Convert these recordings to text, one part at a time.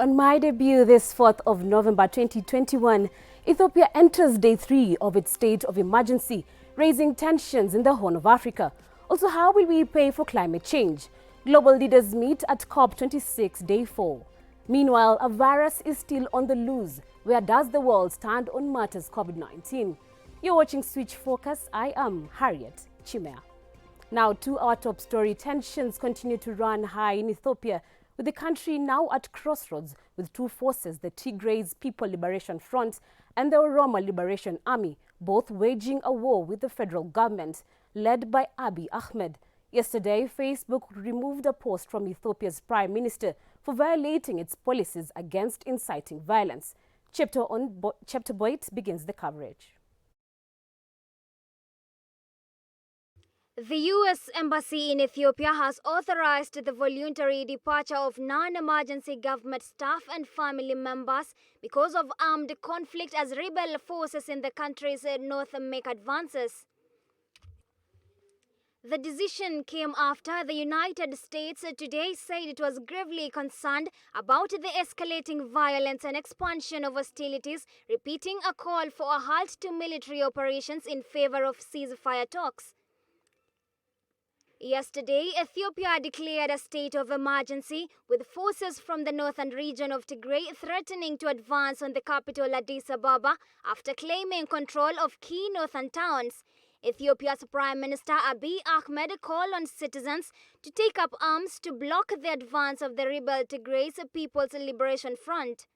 On my debut this 4th of November 2021, Ethiopia enters day 3 of its state of emergency, raising tensions in the Horn of Africa. Also, how will we pay for climate change? Global leaders meet at COP26 day 4. Meanwhile, a virus is still on the loose. Where does the world stand on matters COVID-19? You're watching Switch Focus. I am Harriet Chimea. Now to our top story. Tensions continue to run high in Ethiopia, with the country now at crossroads with two forces, the Tigray People Liberation Front and the Oromo Liberation Army, both waging a war with the federal government led by Abiy Ahmed. Yesterday, Facebook removed a post from Ethiopia's Prime Minister for violating its policies against inciting violence. Chapter Boyd begins the coverage. The U.S. Embassy in Ethiopia has authorized the voluntary departure of non-emergency government staff and family members because of armed conflict as rebel forces in the country's north make advances. The decision came after the United States today said it was gravely concerned about the escalating violence and expansion of hostilities, repeating a call for a halt to military operations in favor of ceasefire talks. Yesterday, Ethiopia declared a state of emergency, with forces from the northern region of Tigray threatening to advance on the capital Addis Ababa after claiming control of key northern towns. Ethiopia's Prime Minister Abiy Ahmed called on citizens to take up arms to block the advance of the rebel Tigray People's Liberation Front.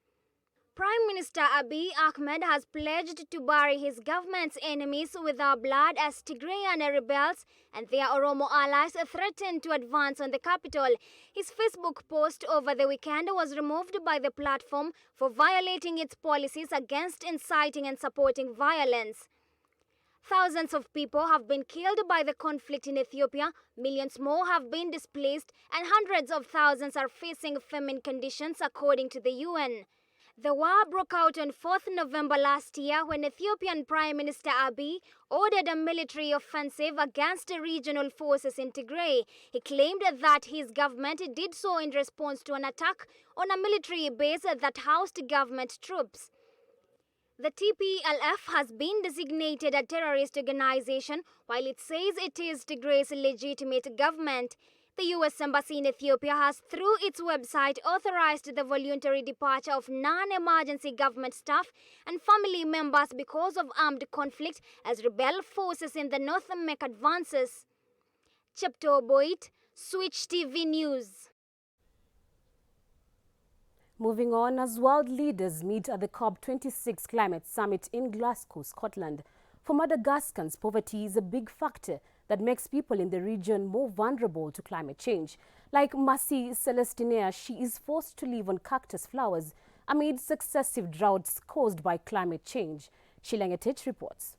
Prime Minister Abiy Ahmed has pledged to bury his government's enemies with our blood as Tigrayan rebels and their Oromo allies threaten to advance on the capital. His Facebook post over the weekend was removed by the platform for violating its policies against inciting and supporting violence. Thousands of people have been killed by the conflict in Ethiopia, millions more have been displaced, and hundreds of thousands are facing famine conditions according to the UN. The war broke out on 4th November last year when Ethiopian Prime Minister Abiy ordered a military offensive against the regional forces in Tigray. He claimed that his government did so in response to an attack on a military base that housed government troops. The TPLF has been designated a terrorist organization, while it says it is Tigray's legitimate government. The U.S. Embassy in Ethiopia has, through its website, authorized the voluntary departure of non-emergency government staff and family members because of armed conflict as rebel forces in the north make advances. Chapter Boyd, Switch TV News. Moving on, as world leaders meet at the COP26 Climate Summit in Glasgow, Scotland. For Madagascans, poverty is a big factor that makes people in the region more vulnerable to climate change. Like Mercy Celestina, she is forced to live on cactus flowers amid successive droughts caused by climate change. Shilangetich reports.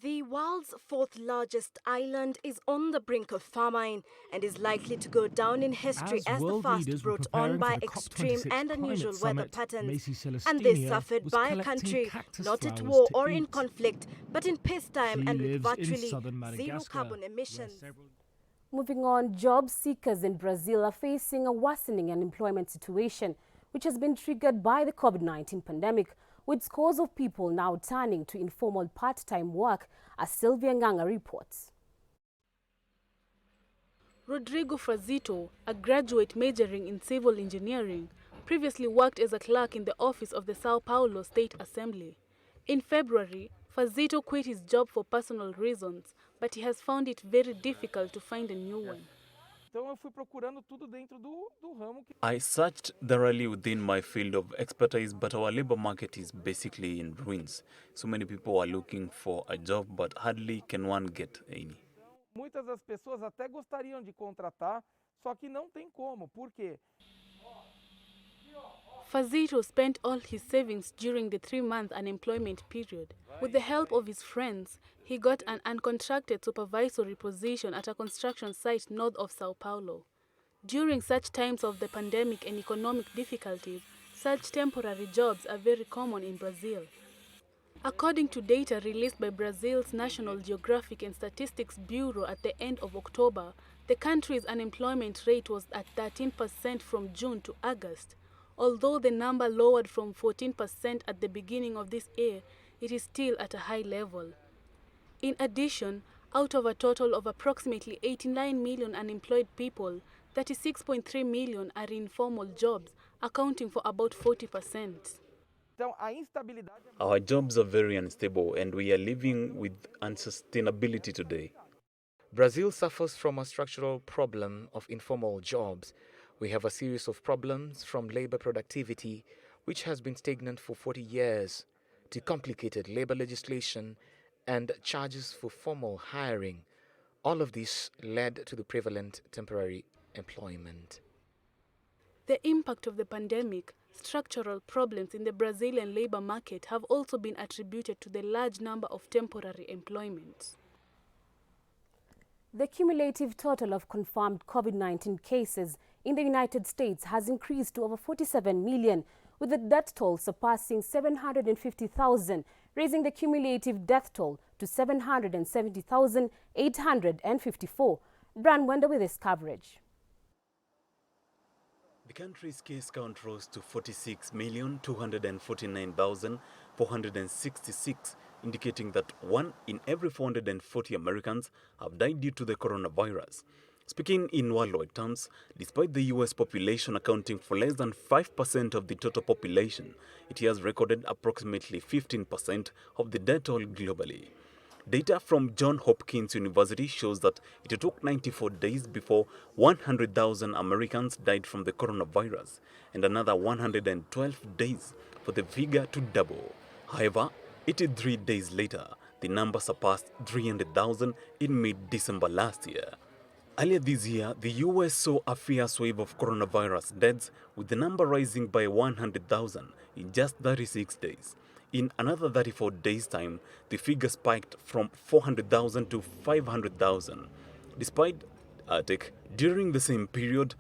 The world's fourth largest island is on the brink of famine and is likely to go down in history as the fast brought on by extreme and unusual weather patterns. And this suffered by a country not at war or in conflict, but in peacetime and with virtually zero carbon emissions. Moving on, job seekers in Brazil are facing a worsening unemployment situation, which has been triggered by the COVID-19 pandemic, with scores of people now turning to informal part-time work, as Sylvia Nganga reports. Rodrigo Frazito, a graduate majoring in civil engineering, previously worked as a clerk in the office of the Sao Paulo State Assembly. In February, Frazito quit his job for personal reasons, but he has found it very difficult to find a new one. I searched thoroughly within my field of expertise, but our labor market is basically in ruins. So many people are looking for a job, but hardly can one get any. Muitas das pessoas até gostariam de contratar, só que não tem como. Por quê? Frazito spent all his savings during the 3-month unemployment period. With the help of his friends, he got an uncontracted supervisory position at a construction site north of Sao Paulo. During such times of the pandemic and economic difficulties, such temporary jobs are very common in Brazil. According to data released by Brazil's National Geographic and Statistics Bureau at the end of October, the country's unemployment rate was at 13% from June to August. Although the number lowered from 14% at the beginning of this year, it is still at a high level. In addition, out of a total of approximately 89 million unemployed people, 36.3 million are in formal jobs, accounting for about 40%. Our jobs are very unstable and we are living with unsustainability today. Brazil suffers from a structural problem of informal jobs. We have a series of problems from labor productivity, which has been stagnant for 40 years, to complicated labor legislation and charges for formal hiring. All of this led to the prevalent temporary employment. The impact of the pandemic, structural problems in the Brazilian labor market have also been attributed to the large number of temporary employments. The cumulative total of confirmed COVID-19 cases in the United States has increased to over 47 million, with the death toll surpassing 750,000, raising the cumulative death toll to 770,854. Brian Wender with this coverage. The country's case count rose to 46,249,466, indicating that 1 in every 440 Americans have died due to the coronavirus. Speaking in worldwide terms, despite the U.S. population accounting for less than 5% of the total population, it has recorded approximately 15% of the death toll globally. Data from Johns Hopkins University shows that it took 94 days before 100,000 Americans died from the coronavirus and another 112 days for the figure to double. However, 83 days later, the number surpassed 300,000 in mid-December last year. Earlier this year, the U.S. saw a fierce wave of coronavirus deaths, with the number rising by 100,000 in just 36 days. In another 34 days' time, the figure spiked from 400,000 to 500,000. Despite during the same period,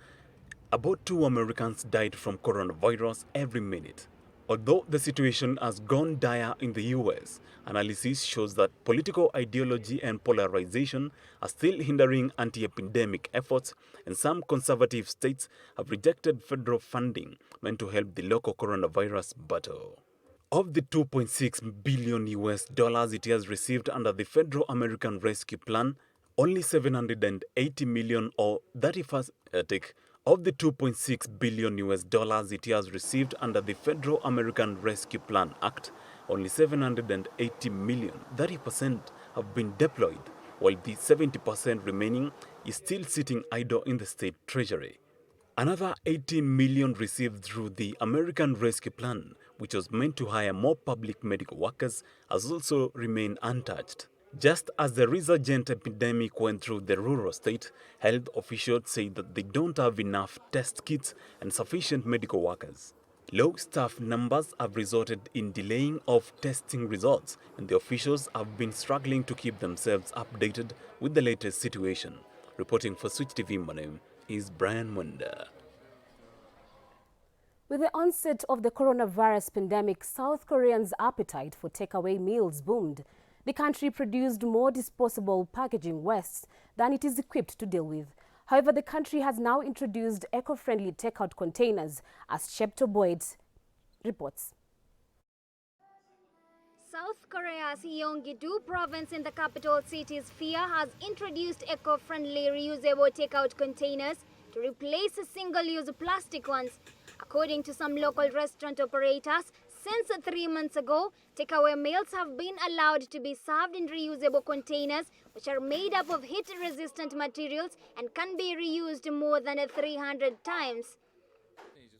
about 2 Americans died from coronavirus every minute. Although the situation has gone dire in the U.S., analysis shows that political ideology and polarization are still hindering anti-epidemic efforts, and some conservative states have rejected federal funding meant to help the local coronavirus battle. Of the $2.6 billion it has received under the Federal American Rescue Plan, only $780 million, or 31st of the $2.6 billion it has received under the Federal American Rescue Plan Act, only $780 million, 30%, have been deployed, while the 70% remaining is still sitting idle in the state treasury. Another $18 million received through the American Rescue Plan, which was meant to hire more public medical workers, has also remained untouched. Just as the resurgent epidemic went through the rural state, health officials say that they don't have enough test kits and sufficient medical workers. Low staff numbers have resulted in delaying of testing results, and the officials have been struggling to keep themselves updated with the latest situation. Reporting for Switch TV, my name is Brian Wonder. With the onset of the coronavirus pandemic, South Koreans' appetite for takeaway meals boomed. The country produced more disposable packaging wastes than it is equipped to deal with. However, the country has now introduced eco-friendly takeout containers, as Shepto Boyd reports. South Korea's Gyeonggi-do province in the capital city's Phia has introduced eco-friendly reusable takeout containers to replace single-use plastic ones. According to some local restaurant operators, since 3 months ago, takeaway meals have been allowed to be served in reusable containers, which are made up of heat-resistant materials and can be reused more than 300 times.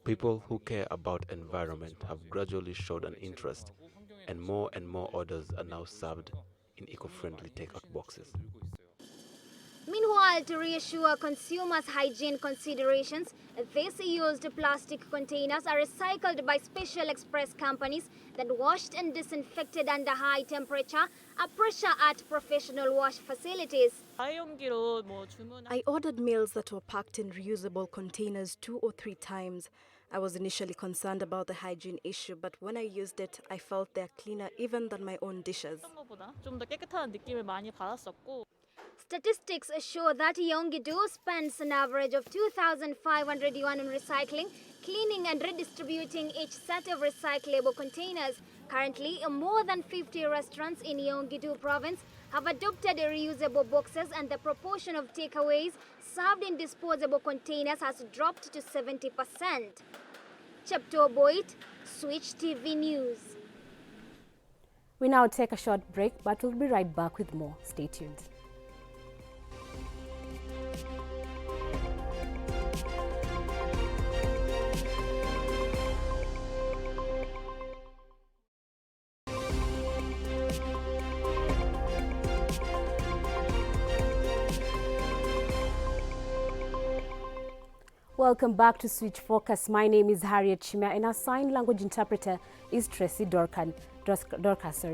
People who care about environment have gradually showed an interest, and more orders are now served in eco-friendly takeout boxes. Meanwhile, to reassure consumers' hygiene considerations, these used plastic containers are recycled by special express companies that washed and disinfected under high temperature at professional wash facilities. I ordered meals that were packed in reusable containers 2 or 3 times. I was initially concerned about the hygiene issue, but when I used it, I felt they're cleaner even than my own dishes. Statistics show that Yeonggi-do spends an average of 2,500 yuan on recycling, cleaning and redistributing each set of recyclable containers. Currently, more than 50 restaurants in Yeonggi-do province have adopted reusable boxes, and the proportion of takeaways served in disposable containers has dropped to 70%. Chepto Boit, Switch TV News. We now take a short break, but we'll be right back with more. Stay tuned. Welcome back to Switch Focus. My name is Harriet Chimia and our sign language interpreter is Tracy Dorcas.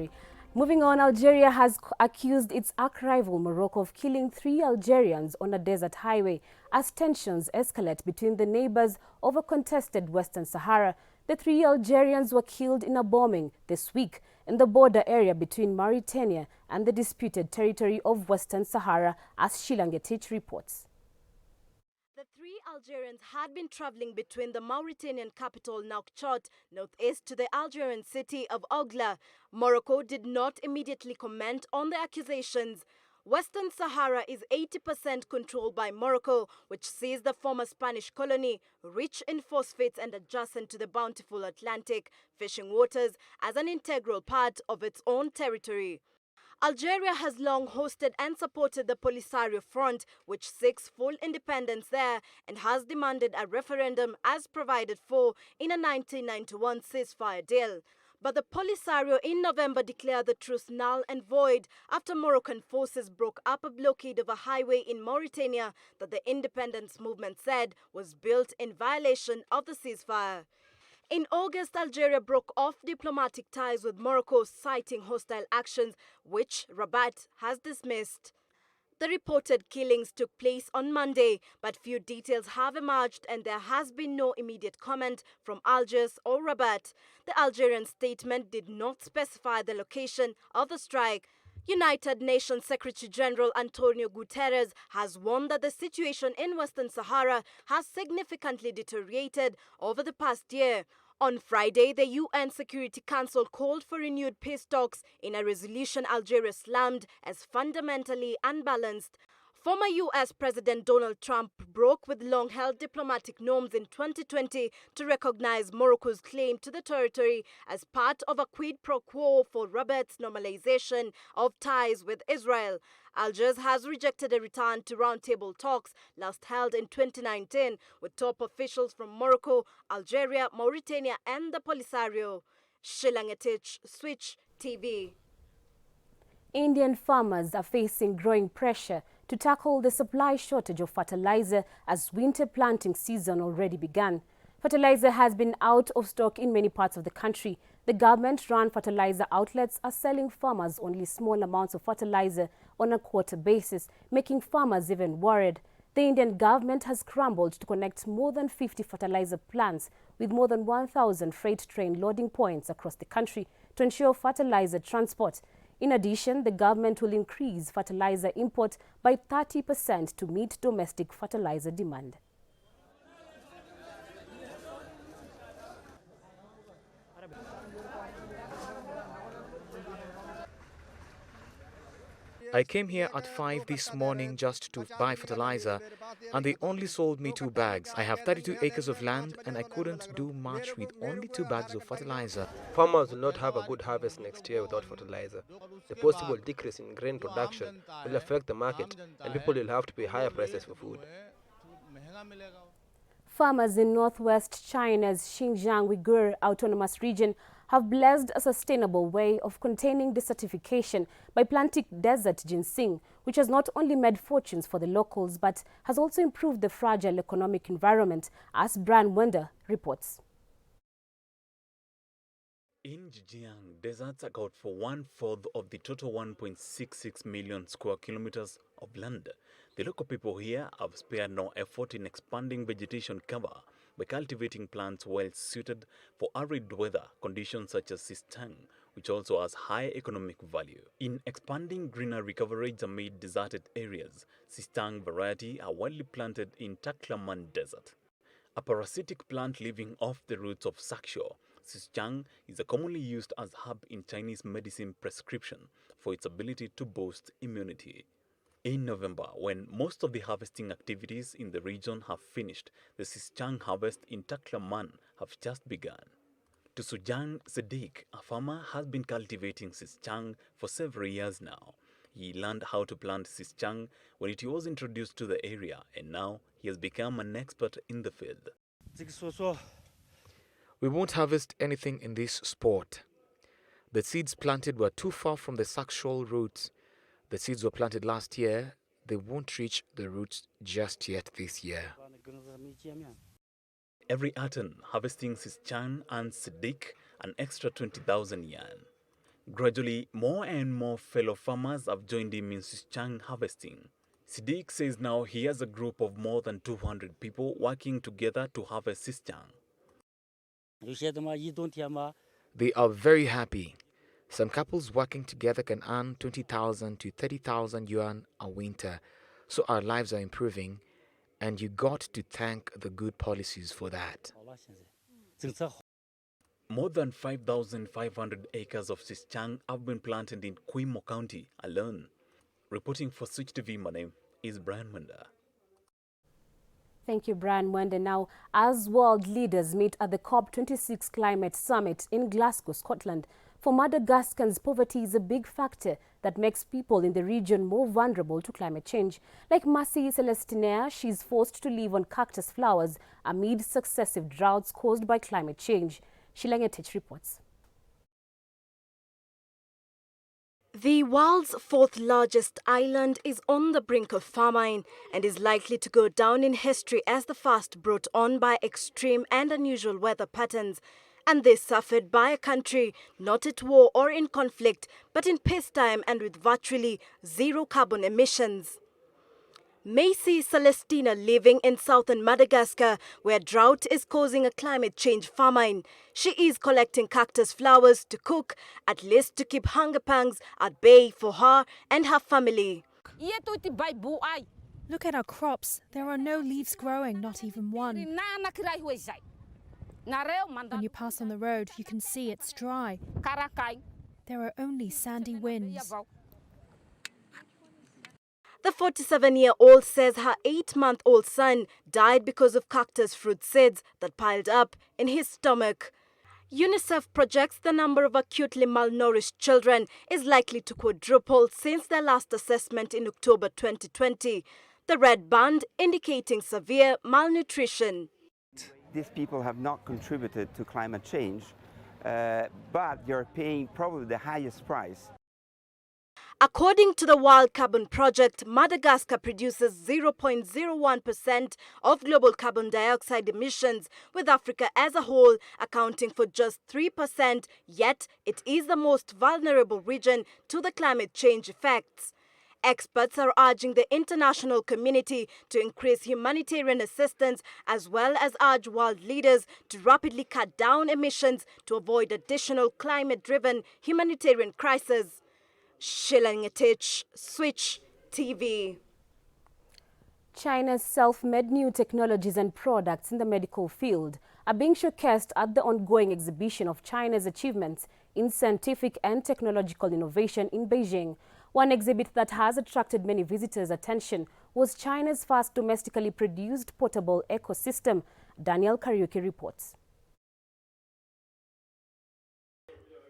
Moving on, Algeria has accused its arch rival Morocco of killing 3 Algerians on a desert highway as tensions escalate between the neighbors over contested Western Sahara. The 3 Algerians were killed in a bombing this week in the border area between Mauritania and the disputed territory of Western Sahara, as Shilangetich reports. The 3 Algerians had been traveling between the Mauritanian capital Nouakchott, northeast to the Algerian city of Ougla. Morocco did not immediately comment on the accusations. Western Sahara is 80% controlled by Morocco, which sees the former Spanish colony, rich in phosphates and adjacent to the bountiful Atlantic fishing waters, as an integral part of its own territory. Algeria has long hosted and supported the Polisario Front, which seeks full independence there and has demanded a referendum as provided for in a 1991 ceasefire deal. But the Polisario in November declared the truce null and void after Moroccan forces broke up a blockade of a highway in Mauritania that the independence movement said was built in violation of the ceasefire. In August, Algeria broke off diplomatic ties with Morocco, citing hostile actions, which Rabat has dismissed. The reported killings took place on Monday, but few details have emerged and there has been no immediate comment from Algiers or Rabat. The Algerian statement did not specify the location of the strike. United Nations Secretary-General Antonio Guterres has warned that the situation in Western Sahara has significantly deteriorated over the past year. On Friday, the UN Security Council called for renewed peace talks in a resolution Algeria slammed as fundamentally unbalanced. Former U.S. President Donald Trump broke with long-held diplomatic norms in 2020 to recognize Morocco's claim to the territory as part of a quid pro quo for Rabat's normalization of ties with Israel. Algiers has rejected a return to roundtable talks last held in 2019 with top officials from Morocco, Algeria, Mauritania and the Polisario. Shilangetich, Switch TV. Indian farmers are facing growing pressure to tackle the supply shortage of fertilizer as winter planting season already began. Fertilizer has been out of stock in many parts of the country. The government-run fertilizer outlets are selling farmers only small amounts of fertilizer on a quarter basis, making farmers even worried. The Indian government has scrambled to connect more than 50 fertilizer plants with more than 1,000 freight train loading points across the country to ensure fertilizer transport. In addition, the government will increase fertilizer import by 30% to meet domestic fertilizer demand. I came here at 5 this morning just to buy fertilizer, and they only sold me 2 bags. I have 32 acres of land and I couldn't do much with only 2 bags of fertilizer. Farmers will not have a good harvest next year without fertilizer. The possible decrease in grain production will affect the market and people will have to pay higher prices for food. Farmers in northwest China's Xinjiang Uyghur Autonomous Region have blessed a sustainable way of containing desertification by planting desert ginseng, which has not only made fortunes for the locals but has also improved the fragile economic environment, as Brian Wender reports. In Xinjiang, deserts account for 1/4 of the total 1.66 million square kilometers of land. The local people here have spared no effort in expanding vegetation cover by cultivating plants well suited for arid weather conditions such as Xizang, which also has high economic value. In expanding greenery coverage amid deserted areas, Xizang variety are widely planted in Taklaman Desert. A parasitic plant living off the roots of Sakshaw, Xizang is a commonly used as herb in Chinese medicine prescription for its ability to boost immunity. In November, when most of the harvesting activities in the region have finished, the Xizang harvest in Taklaman have just begun. To Sujang Siddiq, a farmer, has been cultivating Xizang for several years now. He learned how to plant Xizang when it was introduced to the area, and now he has become an expert in the field. We won't harvest anything in this spot. The seeds planted were too far from the Sakshaw roots. The seeds were planted last year. They won't reach the roots just yet this year. Every Aten harvesting Xizang and Siddiq an extra 20,000 yuan. Gradually, more and more fellow farmers have joined him in Xizang harvesting. Siddiq says now he has a group of more than 200 people working together to harvest Xizang. They are very happy. Some couples working together can earn 20,000 to 30,000 yuan a winter, so our lives are improving, and you got to thank the good policies for that. More than 5,500 acres of Xizang have been planted in Quimo County alone. Reporting for Switch TV, my name is Brian Mwenda. Thank you, Brian Mwenda. Now, as world leaders meet at the COP26 Climate Summit in Glasgow, Scotland, for Madagascans, poverty is a big factor that makes people in the region more vulnerable to climate change. Like Mercy Celestinea, she's forced to live on cactus flowers amid successive droughts caused by climate change. Shilangetich reports. The world's fourth largest island is on the brink of famine and is likely to go down in history as the first brought on by extreme and unusual weather patterns. And this suffered by a country not at war or in conflict, but in peacetime and with virtually zero carbon emissions. Macy Celestina, living in southern Madagascar, where drought is causing a climate change famine. She is collecting cactus flowers to cook, at least to keep hunger pangs at bay for her and her family. Look at our crops. There are no leaves growing, not even one. When you pass on the road, you can see it's dry. There are only sandy winds. The 47-year-old says her 8-month-old son died because of cactus fruit seeds that piled up in his stomach. UNICEF projects the number of acutely malnourished children is likely to quadruple since their last assessment in October 2020. The red band indicating severe malnutrition. These people have not contributed to climate change, but they're paying probably the highest price. According to the World Carbon Project, Madagascar produces 0.01% of global carbon dioxide emissions, with Africa as a whole accounting for just 3%, yet it is the most vulnerable region to the climate change effects. Experts are urging the international community to increase humanitarian assistance as well as urge world leaders to rapidly cut down emissions to avoid additional climate-driven humanitarian crises. Shilangetich, Switch TV. China's self-made new technologies and products in the medical field are being showcased at the ongoing exhibition of China's achievements in scientific and technological innovation in Beijing. One exhibit that has attracted many visitors' attention was China's first domestically produced portable ecosystem. Daniel Kariuki reports.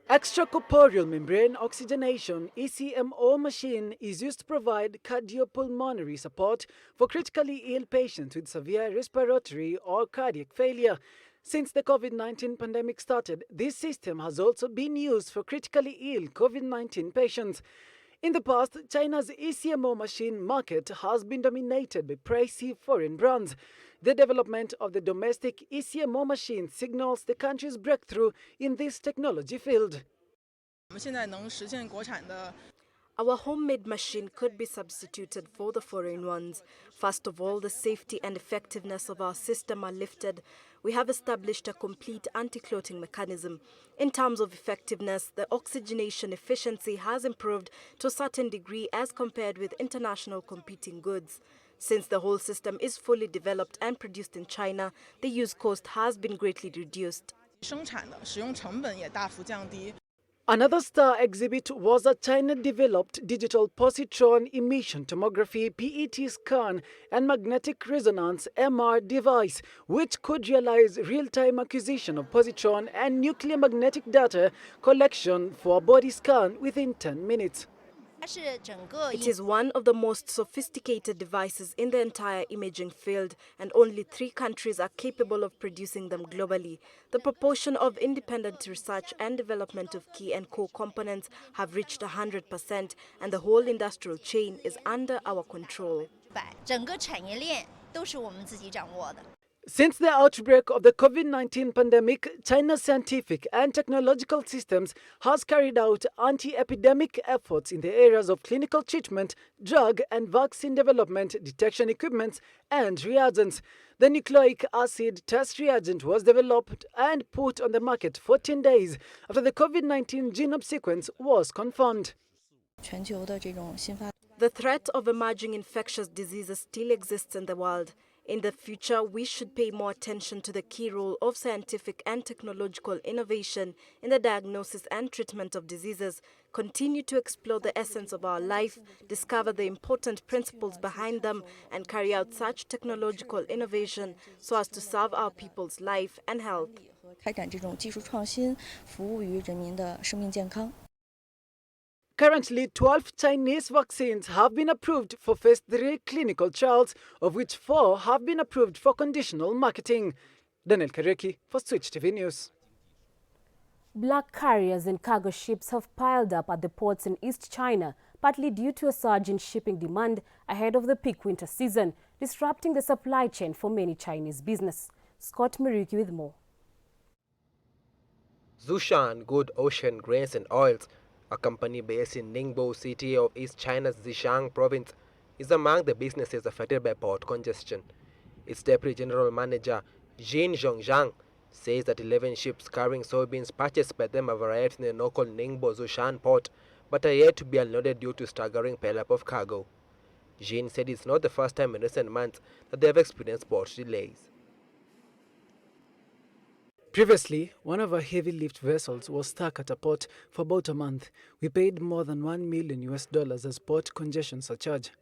Extracorporeal membrane oxygenation (ECMO) machine is used to provide cardiopulmonary support for critically ill patients with severe respiratory or cardiac failure. Since the COVID-19 pandemic started, this system has also been used for critically ill COVID-19 patients. In the past, China's ECMO machine market has been dominated by pricey foreign brands. The development of the domestic ECMO machine signals the country's breakthrough in this technology field. our homemade machine could be substituted for the foreign ones. First of all, the safety and effectiveness of our system are lifted. We have established a complete anti-clotting mechanism. In terms of effectiveness, the oxygenation efficiency has improved to a certain degree as compared with international competing goods. Since the whole system is fully developed and produced in China, the use cost has been greatly reduced. Another star exhibit was a China-developed digital positron emission tomography PET scan and magnetic resonance MR device, which could realize real-time acquisition of positron and nuclear magnetic data collection for a body scan within 10 minutes. It is one of the most sophisticated devices in the entire imaging field, and only 3 countries are capable of producing them globally. The proportion of independent research and development of key and core components have reached 100%, and the whole industrial chain is under our control. Since the outbreak of the COVID-19 pandemic, China's scientific and technological systems has carried out anti-epidemic efforts in the areas of clinical treatment, drug and vaccine development, detection equipment, and reagents. The nucleic acid test reagent was developed and put on the market 14 days after the COVID-19 genome sequence was confirmed. The threat of emerging infectious diseases still exists in the world. In the future, we should pay more attention to the key role of scientific and technological innovation in the diagnosis and treatment of diseases, continue to explore the essence of our life, discover the important principles behind them, and carry out such technological innovation so as to serve our people's life and health. Currently, 12 Chinese vaccines have been approved for phase 3 clinical trials, of which 4 have been approved for conditional marketing. Daniel Kareki for Switch TV News. Black carriers and cargo ships have piled up at the ports in East China, partly due to a surge in shipping demand ahead of the peak winter season, disrupting the supply chain for many Chinese business. Scott Maruki with more. Zhoushan Good Ocean Grains and Oils, a company based in Ningbo city of East China's Zhejiang province, is among the businesses affected by port congestion. Its deputy general manager, Jin Zhongzhang, says that 11 ships carrying soybeans purchased by them have arrived in the local Ningbo Zhoushan port, but are yet to be unloaded due to staggering pile-up of cargo. Jin said it's not the first time in recent months that they have experienced port delays. Previously, one of our heavy lift vessels was stuck at a port for about a month. We paid more than $1 million as port congestion surcharge.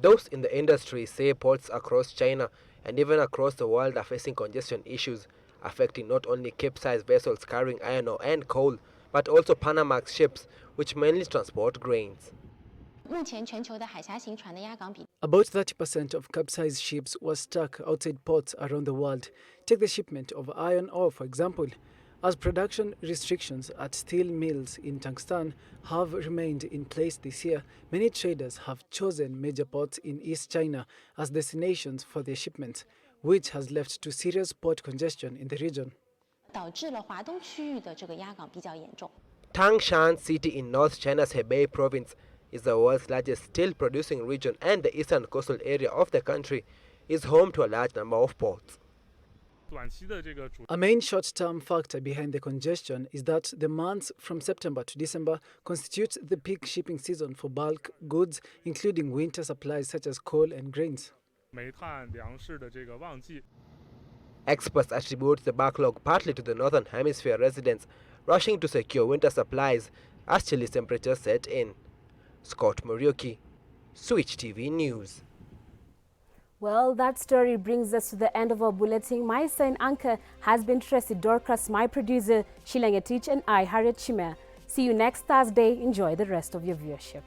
Those in the industry say ports across China and even across the world are facing congestion issues, affecting not only Cape-sized vessels carrying iron ore and coal, but also Panamax ships, which mainly transport grains. About 30% of Cape-sized ships were stuck outside ports around the world. Take the shipment of iron ore, for example. As production restrictions at steel mills in Tungsten have remained in place this year, many traders have chosen major ports in East China as destinations for their shipments, which has led to serious port congestion in the region. Tangshan City in North China's Hebei province is the world's largest steel-producing region, and the eastern coastal area of the country is home to a large number of ports. A main short-term factor behind the congestion is that the months from September to December constitute the peak shipping season for bulk goods, including winter supplies such as coal and grains. Experts attribute the backlog partly to the Northern Hemisphere residents rushing to secure winter supplies as chilly temperatures set in. Scott Muriuki, Switch TV News. Well, that story brings us to the end of our bulletin. My sign anchor has been Tracy Dorcas, my producer, Shilangatich, and I, Harriet Chimere. See you next Thursday. Enjoy the rest of your viewership.